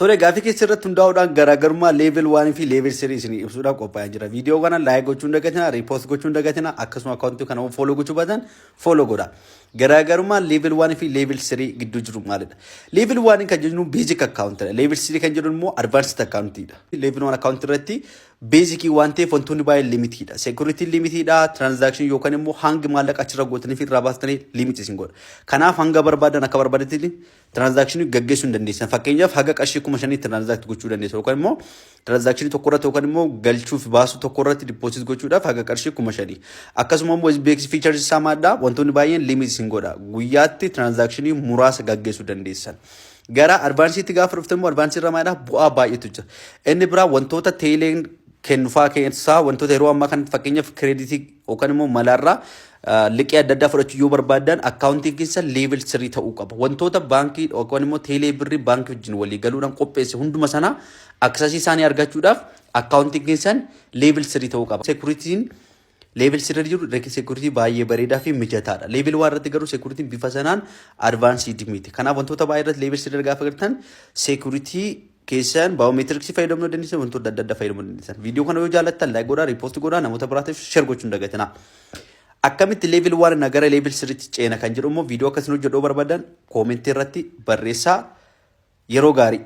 Tole gaaffii keessatti hundaa'uudhaan garaagarummaa level 1 fi level 3 isin ibsuudhaaf qophaa'ee jira. Viidiyoo kana laayik gochuun dagatina, riipost gochuun dagatina, akkasuma akkaawuntii kana fooloo gochuu baatan fooloo godha. Garaagarummaa level 1 fi level 3 gidduu jiru maalidha? Level 1 kan jennu basic account dha. Level 3 kan jennu immoo advanced account dha. Level 1 account irratti basic waan ta'eef wantoonni baay'ee limited dha. Security limited dha. Transaction yookaan immoo hanga maallaqa achirra gootanii fi irraa baastanii limit isin godha. Kanaaf hanga barbaadan akka barbaadetti transaction gaggeessuu hin dandeessan. Fakkeenyaaf haga qarshii 5,000 transact gochuu dandeessu yookaan immoo transaction tokko irratti yookaan immoo galchuu fi baasuu tokko irratti deposit gochuudhaaf haga qarshii 5,000. Akkasuma immoo basic features isaa maadda wantoonni baay'een limit isin godha. Guyyaatti transaction muraasa gaggeessuu dandeessan. Gara advanced gaafa dhuftan immoo advanced irra maadha bu'aa baay'eetu jira. Inni biraa wantoota teeleen kennufaa keessaa wantoota yeroo ammaa kan fakkeenyaaf kreditii yookaan immoo malaarraa liqii adda addaa fudhachuu yoo barbaadan akkaawuntii keessa level 3 ta'uu qaba. Wantoota baankii yookaan immoo teelee birrii baankii wajjin walii galuudhaan qopheesse hunduma sana aksesii isaanii argachuudhaaf akkaawuntii keessan level 3 ta'uu qaba. Security'n level 3 jiru security baay'ee bareedaa fi mijataadha. Level 1 irratti garuu security bifa sanaan advanced miti. Kanaaf wantoota baay'ee irratti level 3 gaafa gartan security keessan biometrics fayyadamuu dandeessan wantoota adda addaa fayyadamuu dandeessan. Viidiyoo kana yoo jaallattan like godhaa, repost godhaa, namoota biraatiif share gochuun dagatina. Akkamitti level 1 nagara level 3 ceena kan jedhu immoo viidiyoo akkasii hojjedhuu barbaadan koomentii irratti barreessaa. Yeroo gaarii.